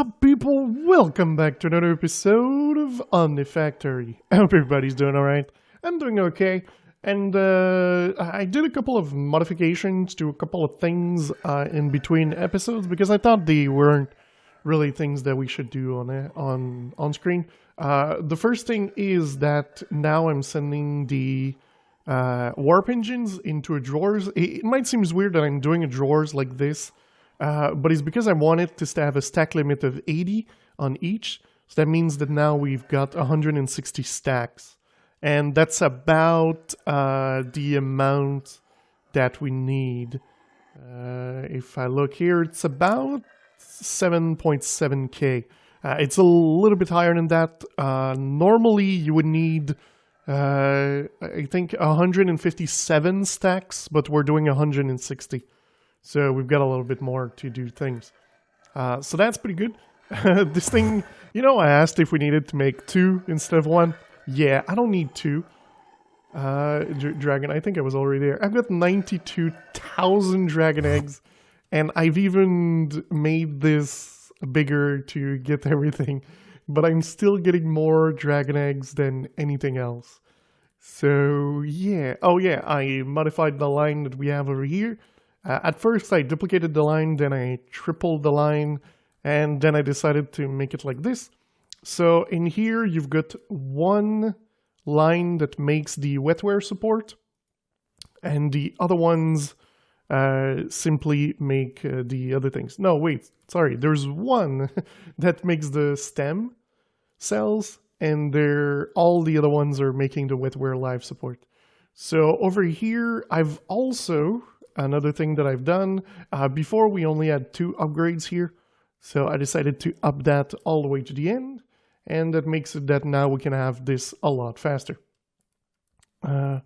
up, people? Welcome back to another episode of Omnifactory. I hope everybody's doing alright. I'm doing okay. And I did a couple of modifications to a couple of things in between episodes because I thought they weren't really things that we should do on screen. The first thing is that now I'm sending the warp engines into a drawers. It might seem weird that I'm doing a drawers like this. But it's because I wanted to have a stack limit of 80 on each. So that means that now we've got 160 stacks. And that's about the amount that we need. If I look here, it's about 7.7k. It's a little bit higher than that. Normally you would need, I think, 157 stacks, but we're doing 160. So we've got a little bit more to do things. So that's pretty good. This thing, you know, I asked if we needed to make 2 instead of 1. Yeah, I don't need 2. Dragon, I think I was already there. I've got 92,000 dragon eggs. And I've even made this bigger to get everything. But I'm still getting more dragon eggs than anything else. So, yeah. Oh, yeah, I modified the line that we have over here. At first I duplicated the line, then I tripled the line, and then I decided to make it like this. So in here you've got one line that makes the wetware support, and the other ones simply make the other things. No, wait, sorry, there's one that makes the stem cells, and all the other ones are making the wetware live support. So over here I've also... Another thing that I've done, before we only had 2 upgrades here, so I decided to up that all the way to the end, and that makes it that now we can have this a lot faster. The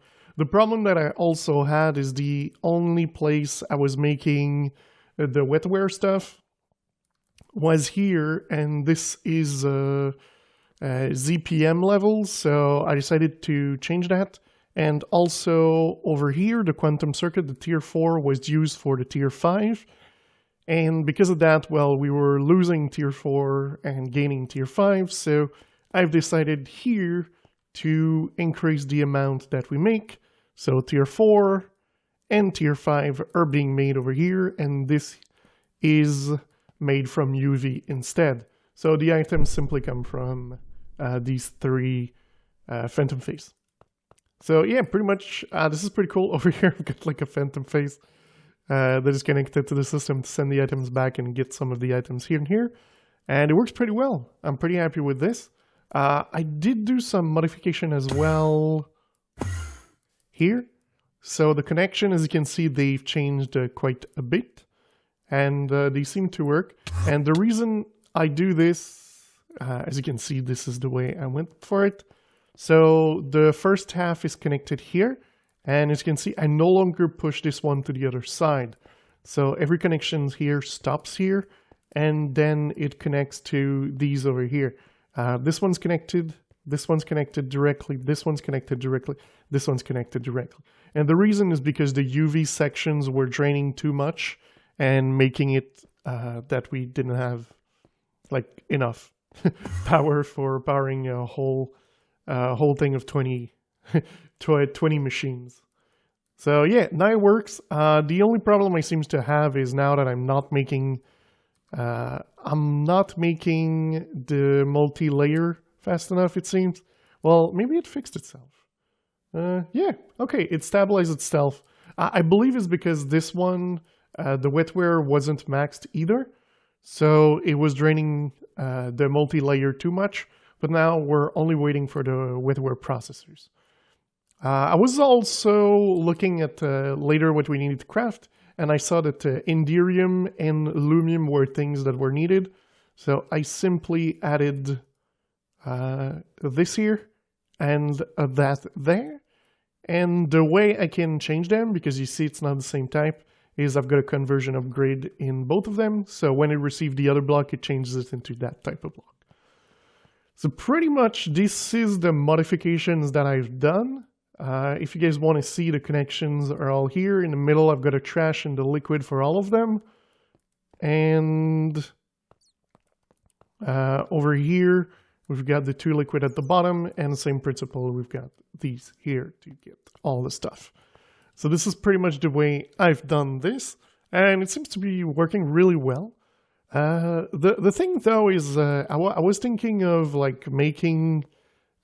problem that I also had is the only place I was making the wetware stuff was here, and this is ZPM level, so I decided to change that. And also over here, the quantum circuit, the tier 4 was used for the tier 5. And because of that, well, we were losing tier 4 and gaining tier 5. So I've decided here to increase the amount that we make. So tier 4 and tier 5 are being made over here. And this is made from UV instead. So the items simply come from these 3 phantom face. So yeah, pretty much, this is pretty cool. Over here, I've got like a phantom face that is connected to the system to send the items back and get some of the items here and here. And it works pretty well. I'm pretty happy with this. I did do some modification as well here. So the connection, as you can see, they've changed quite a bit. And they seem to work. And the reason I do this, as you can see, this is the way I went for it. So the first half is connected here, and as you can see, I no longer push this one to the other side. So every connection here stops here, and then it connects to these over here. This one's connected directly, this one's connected directly, this one's connected directly. And the reason is because the UV sections were draining too much and making it that we didn't have like enough power for powering a whole thing of 20 machines. So yeah, now it works. The only problem I seem to have is now that I'm not making the multi-layer fast enough, it seems. Well, maybe it fixed itself. Yeah, okay, it stabilized itself. I believe it's because this one, the wetware wasn't maxed either. So it was draining the multi-layer too much. But now we're only waiting for the wetware processors. I was also looking at later what we needed to craft, and I saw that Inderium and Lumium were things that were needed. So I simply added this here and that there. And the way I can change them, because you see it's not the same type, is I've got a conversion upgrade in both of them. So when it receives the other block, it changes it into that type of block. So pretty much this is the modifications that I've done. If you guys want to see, the connections are all here. In the middle, I've got a trash and the liquid for all of them. And Over here, we've got the 2 liquid at the bottom, and the same principle, we've got these here to get all the stuff. So this is pretty much the way I've done this, and it seems to be working really well. The thing though is, I was thinking of like making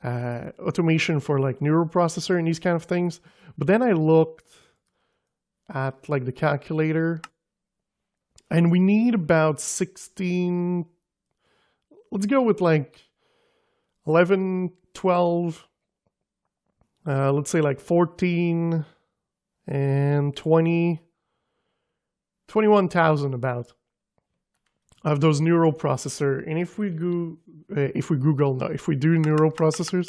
automation for like neural processor and these kind of things, but then I looked at like the calculator, and we need about 16. Let's go with like 11, 12. Let's say like 14 and 20, 21,000 about of those neural processor. And if we do neural processors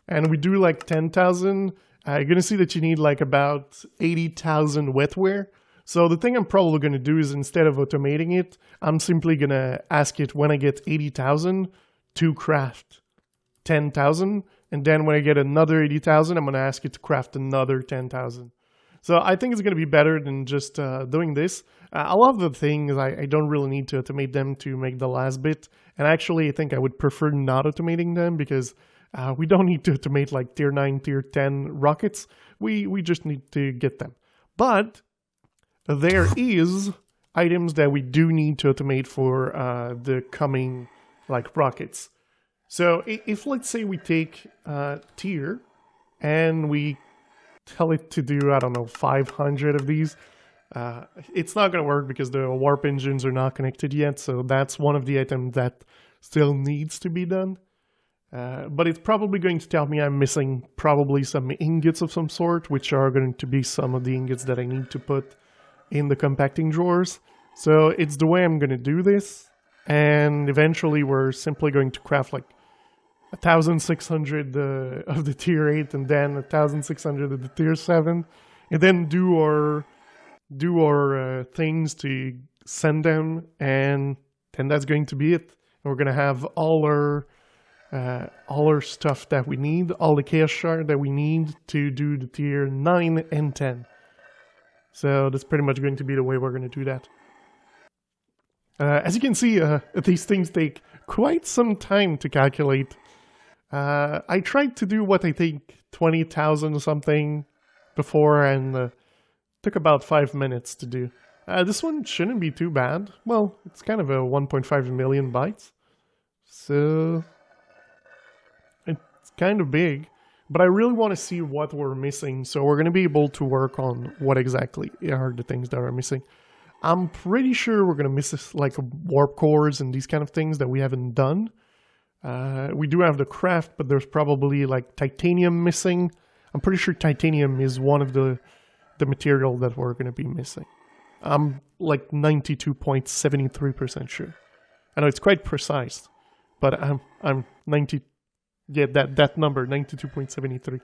and we do like 10,000, you're gonna see that you need like about 80,000 wetware. So the thing I'm probably gonna do is, instead of automating it, I'm simply gonna ask it when I get 80,000 to craft 10,000. And then when I get another 80,000, I'm gonna ask it to craft another 10,000. So I think it's gonna be better than just doing this. A lot of the things, I don't really need to automate them to make the last bit. And actually, I think I would prefer not automating them, because we don't need to automate like tier 9, tier 10 rockets. We just need to get them. But there is items that we do need to automate for the coming like rockets. So if let's say we take tier and we tell it to do, I don't know, 500 of these, it's not going to work because the warp engines are not connected yet. So that's one of the items that still needs to be done. But it's probably going to tell me I'm missing probably some ingots of some sort, which are going to be some of the ingots that I need to put in the compacting drawers. So it's the way I'm going to do this. And eventually we're simply going to craft like 1,600 of the tier 8 and then 1,600 of the tier 7. And then do our things to send them. And then that's going to be it. We're going to have all our stuff that we need, all the chaos shard that we need to do the tier 9 and 10. So that's pretty much going to be the way we're going to do that. As you can see, these things take quite some time to calculate. I tried to do what I think 20,000 or something before, and took about 5 minutes to do. This one shouldn't be too bad. Well, it's kind of a 1.5 million bytes. So it's kind of big, but I really want to see what we're missing. So we're going to be able to work on what exactly are the things that are missing. I'm pretty sure we're going to miss like warp cores and these kind of things that we haven't done. We do have the craft, but there's probably like titanium missing. I'm pretty sure titanium is one of the material that we're going to be missing. I'm like 92.73% sure. I know it's quite precise, but I'm 90. Yeah, that number, 92.73.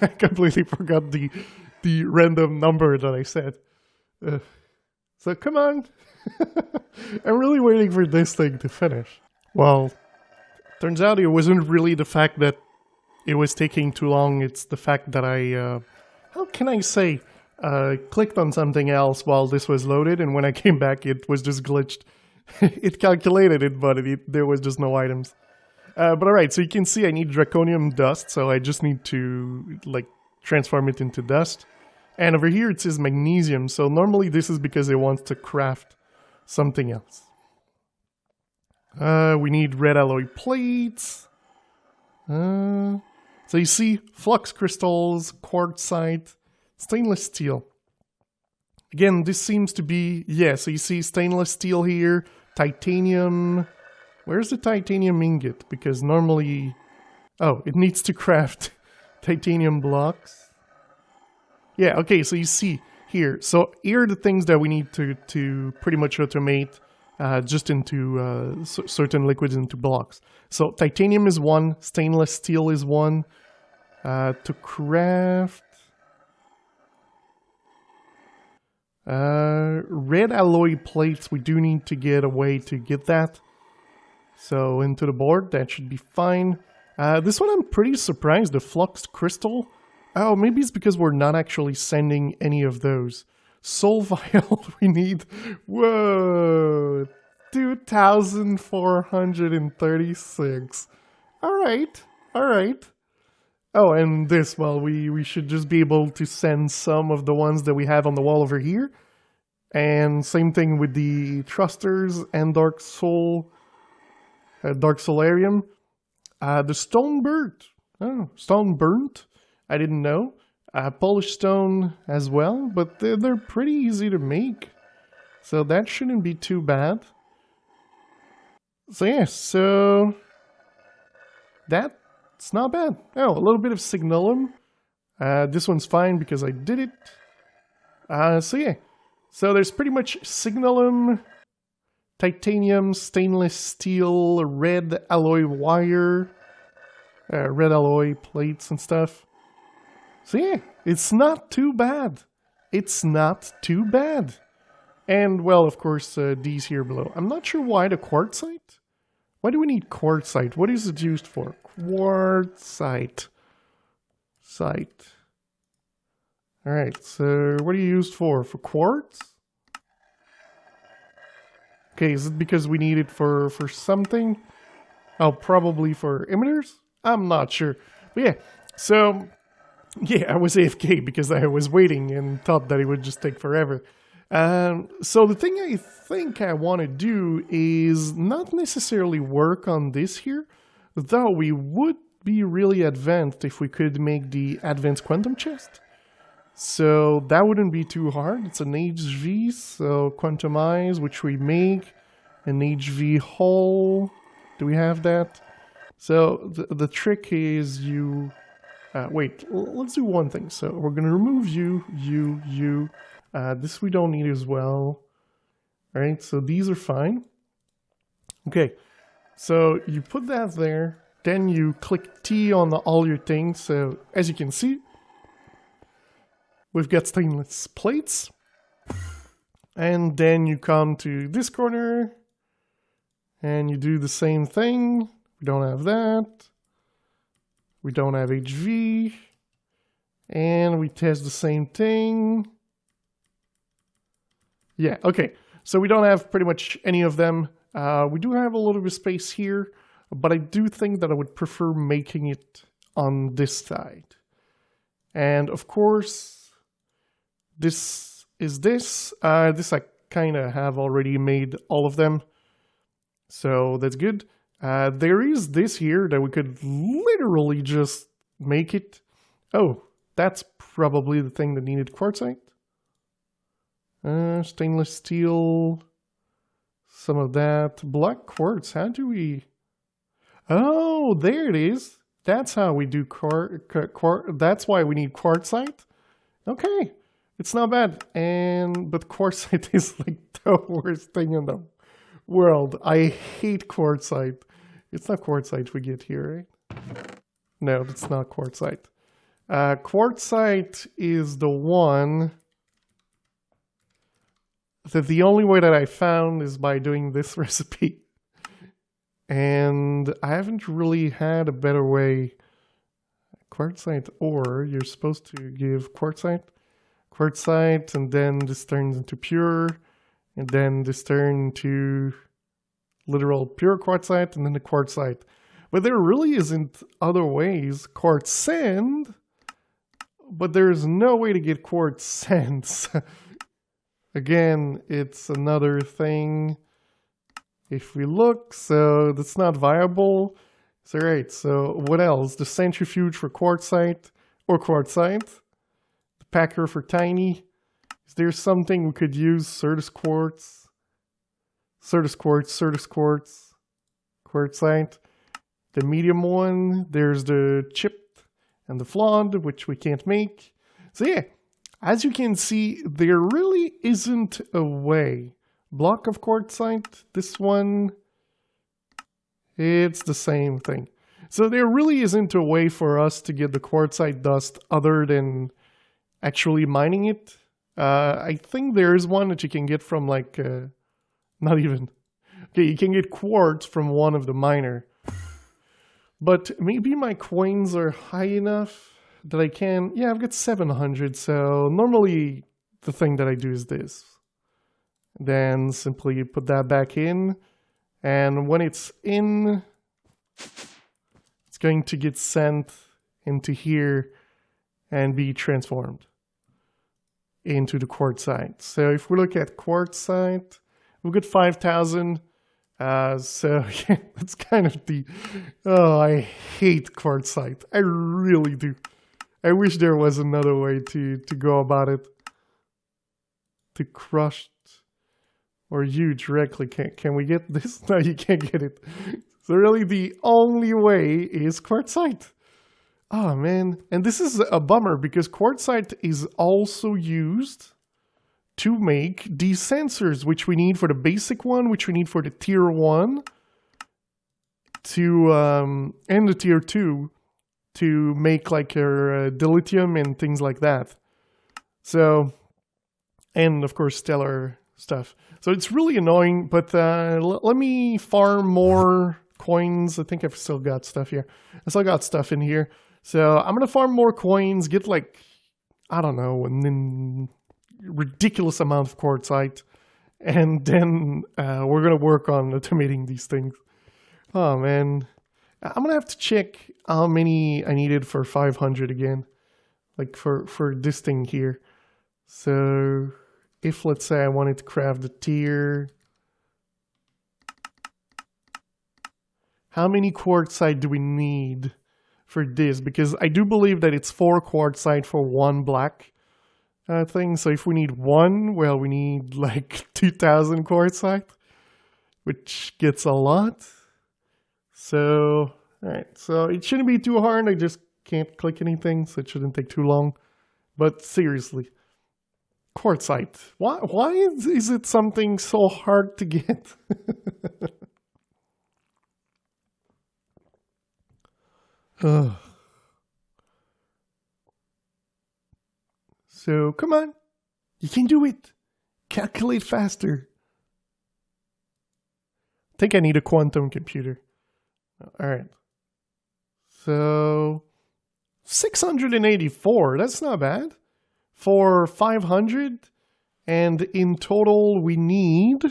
I completely forgot the random number that I said. So come on. I'm really waiting for this thing to finish. Well, turns out it wasn't really the fact that it was taking too long. It's the fact that I, how can I say, clicked on something else while this was loaded, and when I came back, it was just glitched. It calculated it, but there was just no items. But alright, so you can see I need draconium dust, so I just need to like transform it into dust. And over here it says magnesium, so normally this is because it wants to craft something else. We need red alloy plates. So you see flux crystals, quartzite, stainless steel. Again, this seems to be, yeah, so you see stainless steel here, titanium. Where's the titanium ingot? Because normally, oh, it needs to craft titanium blocks. Yeah, okay, so you see here. So here are the things that we need to pretty much automate just into certain liquids into blocks. So titanium is one, stainless steel is one. To craft red alloy plates, we do need to get a way to get that. So into the board, that should be fine. This one I'm pretty surprised, the flux crystal. Oh, maybe it's because we're not actually sending any of those. Soul vial we need. Whoa, 22,436. Alright, alright. Oh, and this, well, we should just be able to send some of the ones that we have on the wall over here. And same thing with the thrusters and Dark Solarium. The stone burnt. Oh, stone burnt? I didn't know. Polished stone as well, but they're pretty easy to make. So that shouldn't be too bad. So yeah, so that's not bad. Oh, a little bit of signalum. This one's fine because I did it. So yeah. So there's pretty much signalum, titanium, stainless steel, red alloy wire, red alloy plates and stuff. So yeah, it's not too bad. It's not too bad. And well, of course, these here below. I'm not sure why the quartzite. Why do we need quartzite? What is it used for? Quartzite. Site. Alright, so what are you used for? For quartz? Okay, is it because we need it for something? Oh, probably for emitters? I'm not sure. But yeah, so yeah, I was AFK because I was waiting and thought that it would just take forever. So the thing I think I want to do is not necessarily work on this here, though we would be really advanced if we could make the advanced quantum chest. So that wouldn't be too hard. It's an HV, so quantumize, which we make. An HV hull. Do we have that? So the trick is you... wait, let's do one thing. So we're going to remove you. This we don't need as well. Alright, so these are fine. Okay, so you put that there. Then you click T on all your things. So as you can see, we've got stainless plates. And then you come to this corner. And you do the same thing. We don't have that. We don't have HV. And we test the same thing. Yeah, okay. So we don't have pretty much any of them. We do have a little bit of space here. But I do think that I would prefer making it on this side. And of course, this is this. This I kind of have already made all of them. So that's good. There is this here that we could literally just make it. Oh, that's probably the thing that needed quartzite. Stainless steel. Some of that. Black quartz. How do we... Oh, there it is. That's how we do that's why we need quartzite. Okay. It's not bad. But quartzite is like the worst thing in the world. I hate quartzite. It's not quartzite we get here, right? No, it's not quartzite. Quartzite is the one that the only way that I found is by doing this recipe. And I haven't really had a better way. Quartzite ore, you're supposed to give quartzite, and then this turns into pure. And then this turn to literal pure quartzite, and then the quartzite. But there really isn't other ways. Quartz sand, but there's no way to get quartz sands. Again, it's another thing. If we look, so that's not viable. So right, so what else? The centrifuge for quartzite, or quartzite. The packer for tiny. Is there something we could use? Certus quartz, quartzite. The medium one, there's the chipped and the flawed, which we can't make. So yeah, as you can see, there really isn't a way. Block of quartzite, this one, it's the same thing. So there really isn't a way for us to get the quartzite dust other than actually mining it. I think there is one that you can get from like, not even. Okay, you can get quartz from one of the miner. But maybe my coins are high enough that I can... Yeah, I've got 700, so normally the thing that I do is this. Then simply put that back in. And when it's in, it's going to get sent into here and be transformed into the quartzite. So if we look at quartzite, we've got 5,000. So yeah, that's kind of the, oh, I hate quartzite. I really do. I wish there was another way to go about it. To crush or you directly. Can we get this? No, you can't get it. So really the only way is quartzite. Oh man, and this is a bummer because quartzite is also used to make these sensors, which we need for the basic one, which we need for the tier 1 to and the tier 2 to make like a dilithium and things like that. So, and of course stellar stuff. So it's really annoying, but let me farm more coins. I think I've still got stuff here. I still got stuff in here. So I'm going to farm more coins, get like, I don't know, and then ridiculous amount of quartzite. And then we're going to work on automating these things. Oh, man. I'm going to have to check how many I needed for 500 again. Like for this thing here. So if, let's say, I wanted to craft the tier, how many quartzite do we need for this? Because I do believe that it's 4 quartzite for 1 black thing. So if we need 1, well, we need like 2,000 quartzite, which gets a lot. So, all right. So it shouldn't be too hard. I just can't click anything, so it shouldn't take too long. But seriously. Quartzite. Why is it something so hard to get? So, come on. You can do it. Calculate faster. I think I need a quantum computer. All right. So, 684. That's not bad. For 500, and in total we need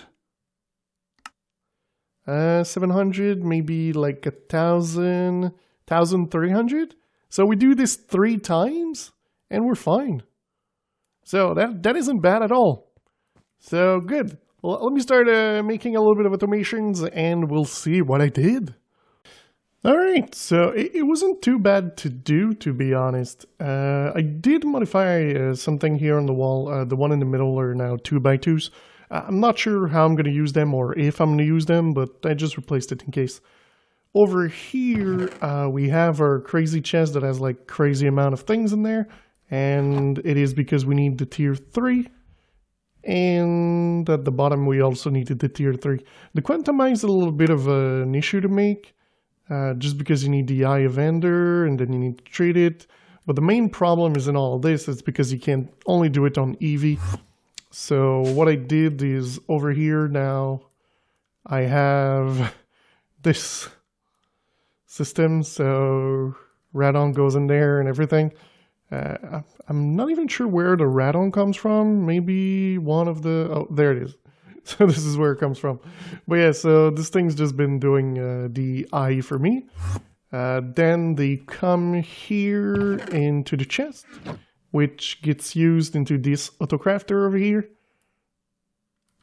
700, maybe like 1,000, 1,300. So we do this 3 times, and we're fine. So that isn't bad at all. So good. Well, let me start making a little bit of automations, and we'll see what I did. All right, so it wasn't too bad to do, to be honest. I did modify something here on the wall. The one in the middle are now 2x2s. I'm not sure how I'm going to use them or if I'm going to use them, but I just replaced it in case. Over here, we have our crazy chest that has like crazy amount of things in there. And it is because we need the tier 3. And at the bottom, we also needed the tier 3. The quantumize is a little bit of an issue to make. Just because you need the eye of Ender and then you need to treat it. But the main problem is in all this is because you can only do it on Eevee. So what I did is over here now I have this system. So radon goes in there and everything. I'm not even sure where the radon comes from. Maybe one of the... Oh, there it is. So this is where it comes from. But yeah, so this thing's just been doing the eye for me. Then they come here into the chest, which gets used into this autocrafter over here.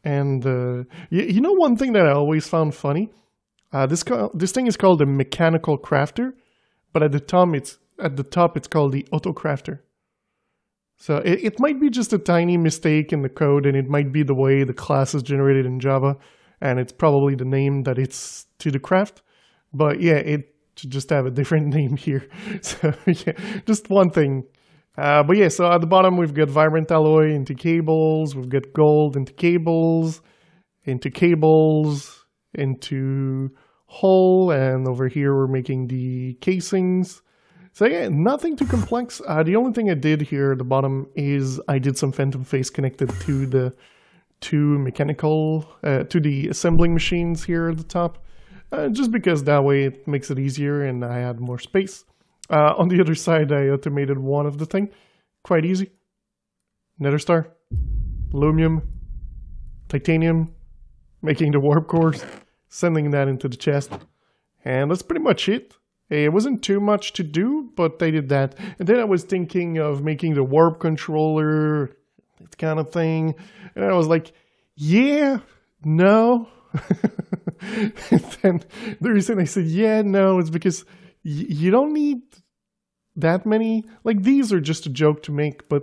And you know one thing that I always found funny? This thing is called a mechanical crafter, but at the top it's called the autocrafter. So it might be just a tiny mistake in the code, and it might be the way the class is generated in Java, and it's probably the name that it's to the craft. But yeah, it should just have a different name here. So yeah, just one thing. But yeah, so at the bottom we've got vibrant alloy into cables, we've got gold into cables, into hull, and over here we're making the casings. So yeah, nothing too complex. The only thing I did here at the bottom is I did some phantom face connected to the to the assembling machines here at the top. Just because that way it makes it easier and I had more space. On the other side, I automated one of the thing. Quite easy. Nether star, aluminum, titanium, making the warp cores. sending that into the chest. And that's pretty much it. It wasn't too much to do, but they did that. And then I was thinking of making the warp controller, that kind of thing. And I was like, yeah, no. And then the reason I said, yeah, no, is because you don't need that many. Like, these are just a joke to make, but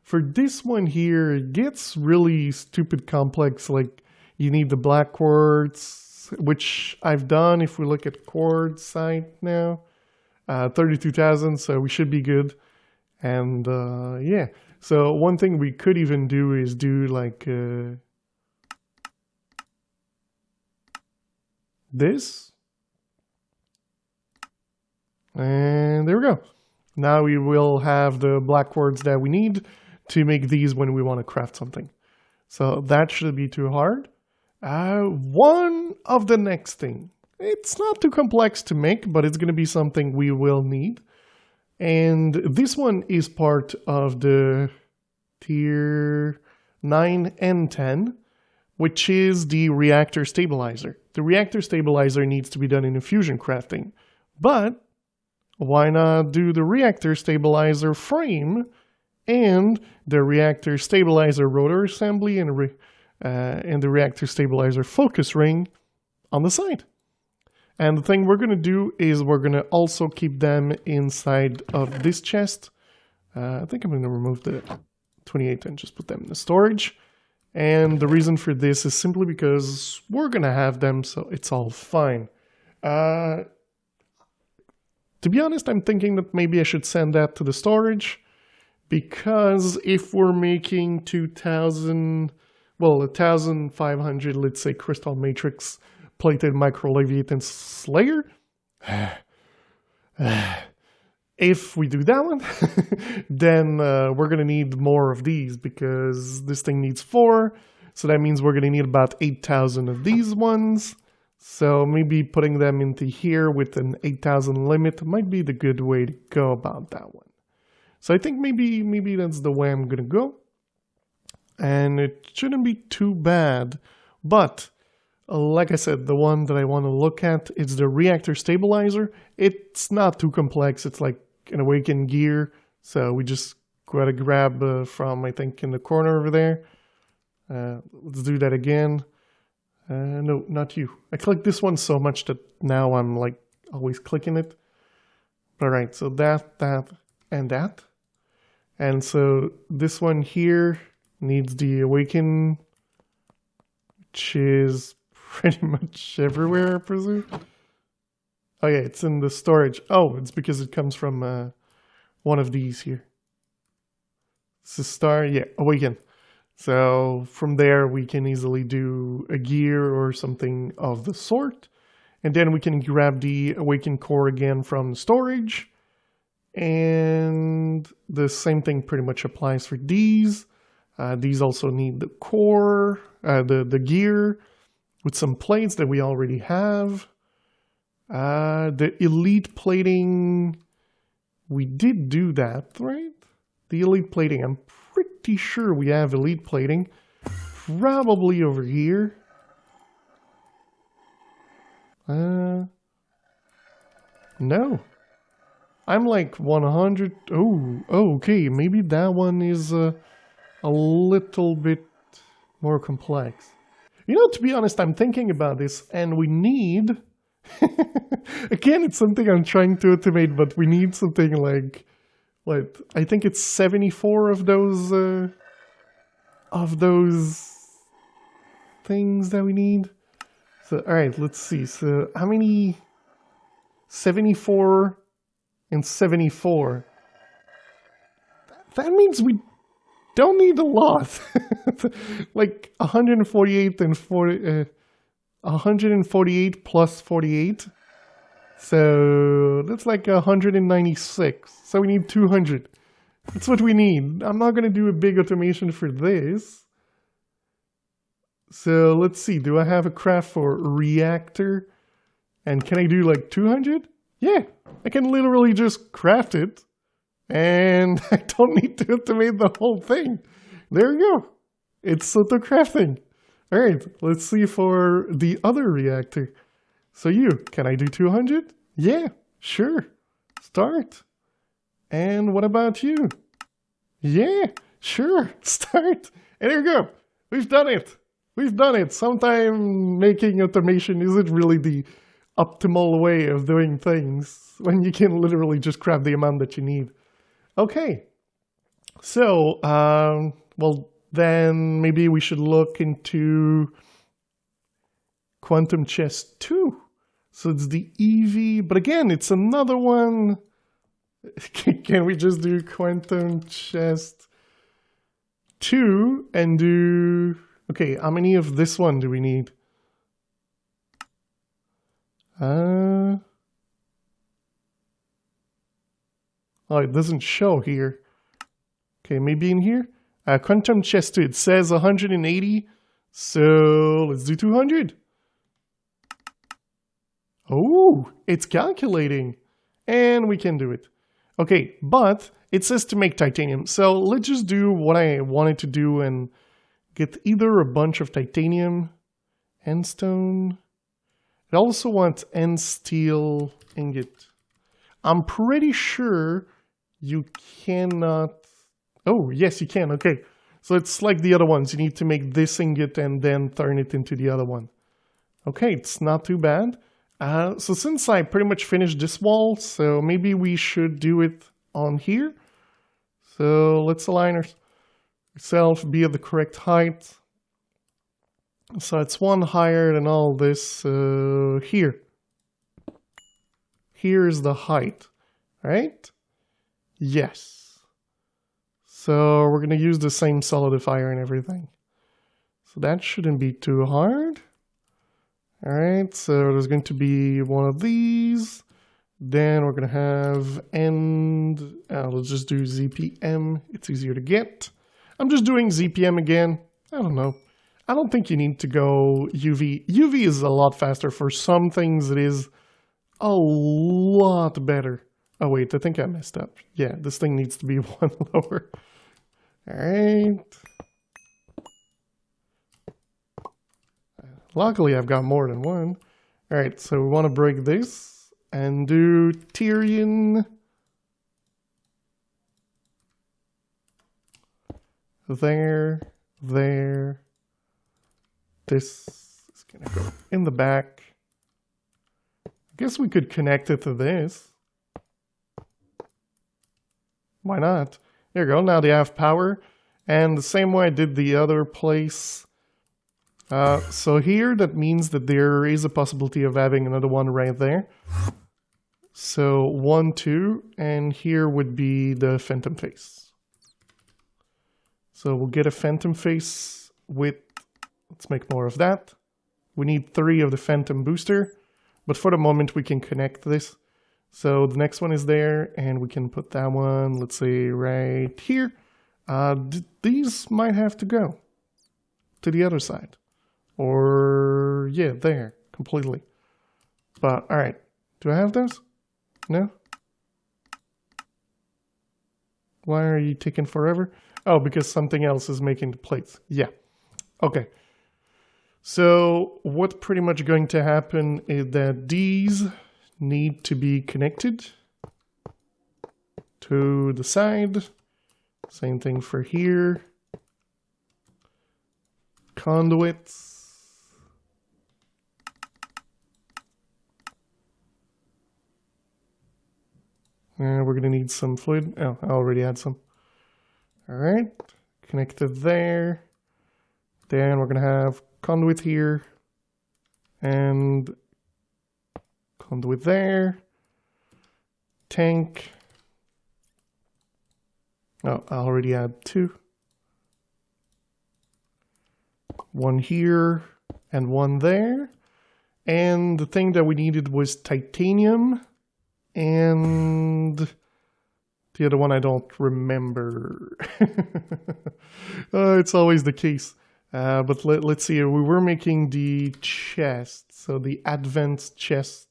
for this one here, it gets really stupid complex. Like, you need the black quartz, which I've done. If we look at Quartzite now, 32,000, so we should be good. And yeah, so one thing we could even do is do like this. And there we go. Now we will have the black quartz that we need to make these when we want to craft something. So that shouldn't be too hard. One of the next thing. It's not too complex to make, but it's going to be something we will need. And this one is part of the tier 9 and 10, which is the reactor stabilizer. The reactor stabilizer needs to be done in fusion crafting, but why not do the reactor stabilizer frame and the reactor stabilizer rotor assembly and the reactor stabilizer focus ring on the side? And the thing we're going to do is we're going to also keep them inside of this chest. I think I'm going to remove the 28 and just put them in the storage. And the reason for this is simply because we're going to have them, so it's all fine. To be honest, I'm thinking that maybe I should send that to the storage, because if we're making 1,500, let's say, crystal matrix plated micro leviathan slayer, if we do that one, then we're going to need more of these, because this thing needs 4. So that means we're going to need about 8,000 of these ones. So maybe putting them into here with an 8,000 limit might be the good way to go about that one. So I think maybe that's the way I'm going to go. And it shouldn't be too bad. But like I said, the one that I want to look at is the reactor stabilizer. It's not too complex. It's like an awakened gear. So we just got to grab from, I think, in the corner over there. Let's do that again. No, not you. I clicked this one so much that now I'm like always clicking it. All right, so that, and that. And so this one here needs the awaken, which is pretty much everywhere, I presume. Oh yeah, it's in the storage. Oh, it's because it comes from one of these here. This is star, yeah, awaken. So from there we can easily do a gear or something of the sort. And then we can grab the awakened core again from the storage. And the same thing pretty much applies for these. These also need the core, the gear with some plates that we already have. The elite plating, we did do that, right? The elite plating, I'm pretty sure we have elite plating. Probably over here. No. I'm like 100. Oh, okay. Maybe that one is a little bit more complex. You know, to be honest, I'm thinking about this, and we need... Again, it's something I'm trying to automate, but we need something like I think it's 74 of those things that we need. So, all right, let's see. So, how many? 74 and 74. That means we don't need a lot. Like 148 and 40. 148 plus 48. So that's like 196. So we need 200. That's what we need. I'm not going to do a big automation for this. So let's see. Do I have a craft for reactor? And can I do like 200? Yeah, I can literally just craft it. And I don't need to automate the whole thing. There you go. It's auto crafting. All right, let's see for the other reactor. So can I do 200? Yeah, sure. Start. And what about you? Yeah, sure. Start. And there you go. We've done it. We've done it. Sometimes making automation isn't really the optimal way of doing things when you can literally just grab the amount that you need. Okay. So, well, then maybe we should look into Quantum Chest 2. So it's the EV, but again, it's another one. Can we just do Quantum Chest 2 and do... Okay, how many of this one do we need? Oh, it doesn't show here. Okay, maybe in here? Quantum Chest 2, it says 180. So let's do 200. Oh, it's calculating. And we can do it. Okay, but it says to make titanium. So let's just do what I wanted to do and get either a bunch of titanium, end stone. I also want end steel ingot. I'm pretty sure you cannot... Oh, yes, you can. Okay. So it's like the other ones. You need to make this ingot and then turn it into the other one. Okay, it's not too bad. So since I pretty much finished this wall, so maybe we should do it on here. So let's align ourselves, be at the correct height. So it's one higher than all this here. Here's the height, right? Yes. So we're going to use the same solidifier and everything. So that shouldn't be too hard. All right, so there's going to be one of these. Then we're going to have end. Let's just do ZPM. It's easier to get. I'm just doing ZPM again. I don't know. I don't think you need to go UV. UV is a lot faster. For some things, it is a lot better. Oh, wait, I think I messed up. Yeah, this thing needs to be one lower. All right. Luckily, I've got more than one. All right, so we want to break this and do Tyrian. There. This is going to go in the back. I guess we could connect it to this. Why not? There you go. Now they have power. And the same way I did the other place. So here, that means that there is a possibility of having another one right there. So 1, 2, and here would be the phantom face. So we'll get a phantom face with, let's make more of that. We need 3 of the phantom booster, but for the moment we can connect this. So the next one is there, and we can put that one, let's say right here. These might have to go to the other side. Or, yeah, there, completely. But, all right, do I have those? No? Why are you taking forever? Oh, because something else is making the plates. Yeah, okay. So what's pretty much going to happen is that these need to be connected to the side. Same thing for here. Conduits. We're going to need some fluid. Oh, I already had some. All right, connected there. Then we're going to have conduit here and conduit there. Tank. Oh, I already had 2. One here and one there. And the thing that we needed was titanium. And the other one I don't remember. It's always the case. But let's see. We were making the chest. So the advanced chest.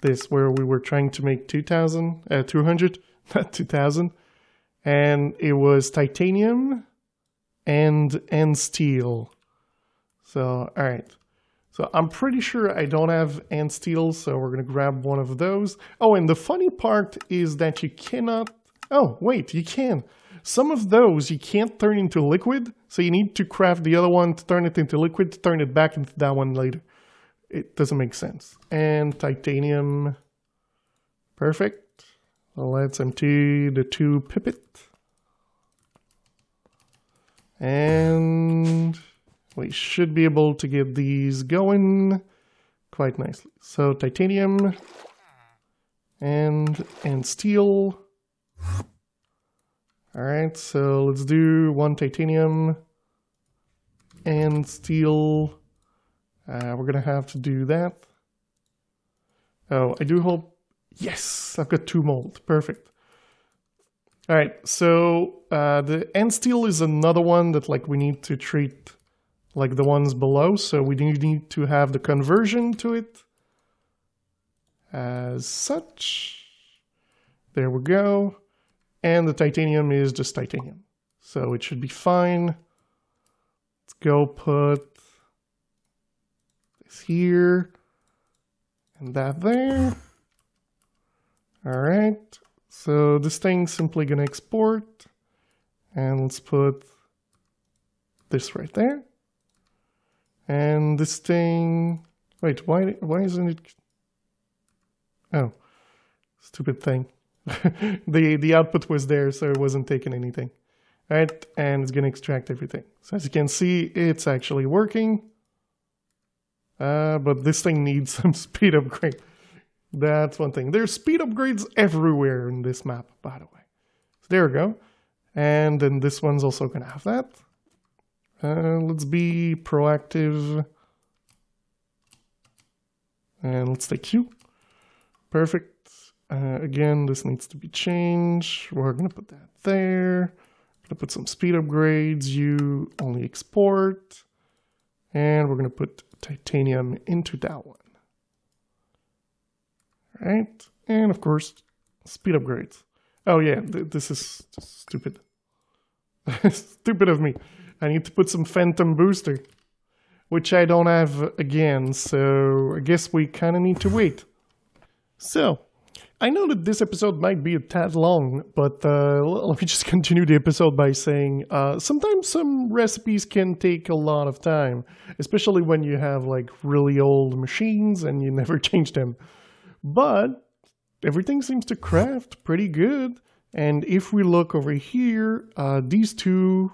This, where we were trying to make 200, not 2000. And it was titanium and steel. So, all right. So I'm pretty sure I don't have ant steel, so we're going to grab one of those. Oh, and the funny part is that you cannot... Oh, wait, you can. Some of those you can't turn into liquid, so you need to craft the other one to turn it into liquid, to turn it back into that one later. It doesn't make sense. And titanium. Perfect. Let's empty the 2 pipit. And we should be able to get these going quite nicely. So titanium and steel. All right, so let's do 1 titanium and steel. We're gonna have to do that. Oh, I do hope, yes, I've got 2 mold, perfect. All right, so the end steel is another one that like we need to treat like the ones below. So we need to have the conversion to it as such. There we go. And the titanium is just titanium. So it should be fine. Let's go put this here and that there. All right. So this thing's simply going to export. And let's put this right there. And this thing... Wait, why isn't it... Oh, stupid thing. the output was there, so it wasn't taking anything. All right, and it's going to extract everything. So as you can see, it's actually working. But this thing needs some speed upgrade. That's one thing. There's speed upgrades everywhere in this map, by the way. So there we go. And then this one's also going to have that. Let's be proactive. And let's take you. Perfect. Again, this needs to be changed. We're going to put that there. Going to put some speed upgrades. You only export. And we're going to put titanium into that one. All right. And of course, speed upgrades. Oh yeah, this is stupid. Stupid of me. I need to put some phantom booster, which I don't have again. So I guess we kind of need to wait. So I know that this episode might be a tad long, but let me just continue the episode by saying sometimes some recipes can take a lot of time, especially when you have like really old machines and you never change them. But everything seems to craft pretty good. And if we look over here, these two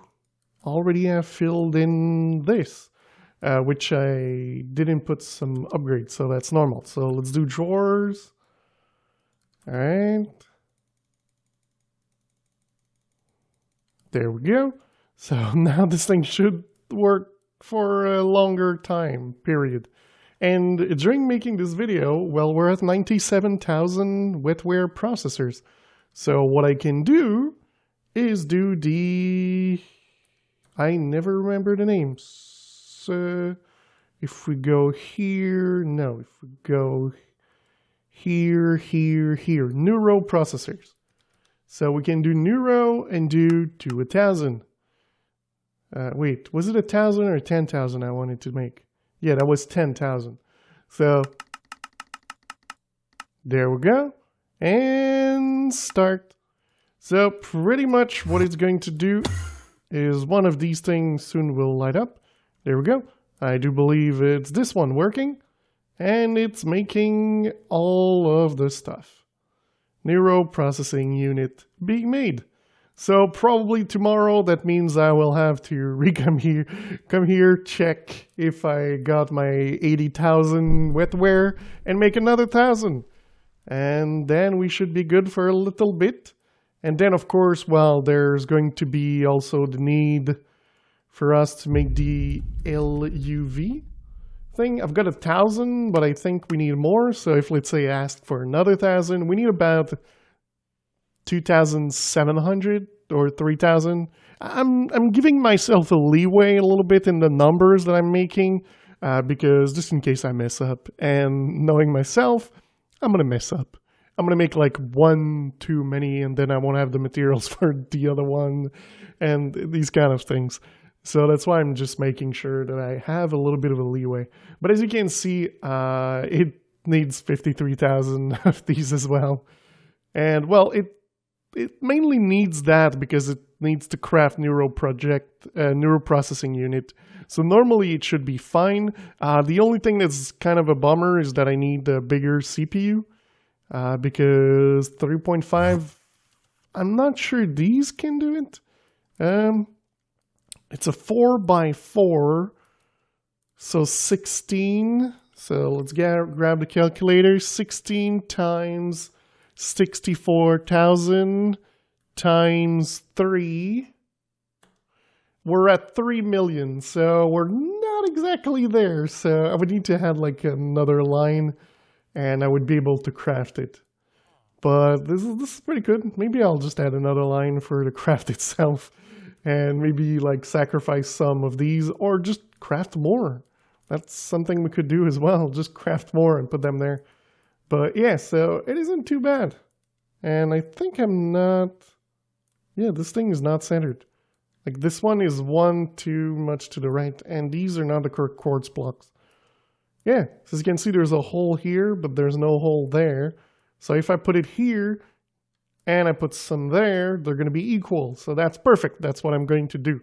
already have filled in this, which I didn't put some upgrades, so that's normal. So let's do drawers. All right. There we go. So now this thing should work for a longer time period. And during making this video, well, we're at 97,000 wetware processors. So what I can do is do the... I never remember the names. So if we go here, no, if we go here, neuro processors. So we can do neuro and do to 1,000. Wait, was it 1,000 or 10,000 I wanted to make? Yeah, that was 10,000. So there we go. And start. So pretty much what it's going to do is one of these things soon will light up. There we go. I do believe it's this one working. And it's making all of the stuff. Neuro processing unit being made. So probably tomorrow, that means I will have to come here, check if I got my 80,000 wetware and make another 1,000. And then we should be good for a little bit. And then, of course, well, there's going to be also the need for us to make the LUV thing. I've got 1,000, but I think we need more. So if, let's say, I ask for another 1,000, we need about 2,700 or 3,000. I'm giving myself a leeway a little bit in the numbers that I'm making because just in case I mess up. And knowing myself, I'm going to mess up. I'm going to make like one too many and then I won't have the materials for the other one and these kind of things. So that's why I'm just making sure that I have a little bit of a leeway. But as you can see, it needs 53,000 of these as well. And well, it mainly needs that because it needs to craft neural processing unit. So normally it should be fine. The only thing that's kind of a bummer is that I need a bigger CPU because 3.5, I'm not sure these can do it. It's a 4x4, so 16. So let's grab the calculator. 16 times 64,000 times 3. We're at 3 million, so we're not exactly there. So I would need to have like another line, and I would be able to craft it. But this is pretty good. Maybe I'll just add another line for the craft itself, and maybe like sacrifice some of these, or just craft more. That's something we could do as well. Just craft more and put them there. But yeah, so it isn't too bad. And I think I'm not... Yeah, this thing is not centered. Like this one is one too much to the right, and these are not the correct quartz blocks. Yeah, so as you can see, there's a hole here, but there's no hole there. So if I put it here, and I put some there, they're going to be equal. So that's perfect. That's what I'm going to do,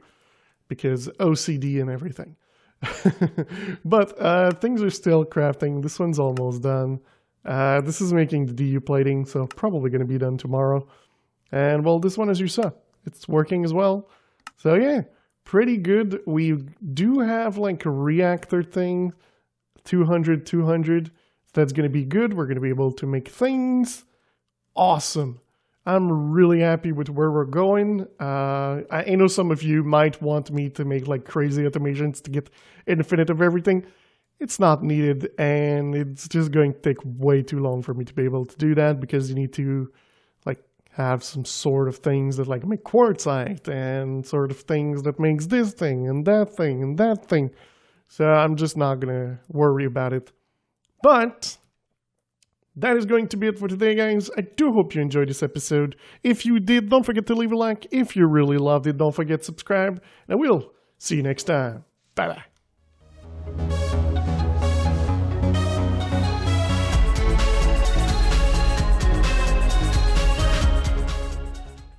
because OCD and everything. But things are still crafting. This one's almost done. This is making the DU plating, so probably going to be done tomorrow. And well, this one, as you saw, it's working as well. So yeah, pretty good. We do have like a reactor thing, 200, 200. That's going to be good. We're going to be able to make things. Awesome. I'm really happy with where we're going. I know some of you might want me to make like crazy automations to get infinite of everything. It's not needed, and it's just going to take way too long for me to be able to do that, because you need to like have some sort of things that like make quartzite, and sort of things that makes this thing and that thing and that thing. So I'm just not going to worry about it. But that is going to be it for today, guys. I do hope you enjoyed this episode. If you did, don't forget to leave a like. If you really loved it, don't forget to subscribe. And we'll see you next time. Bye-bye.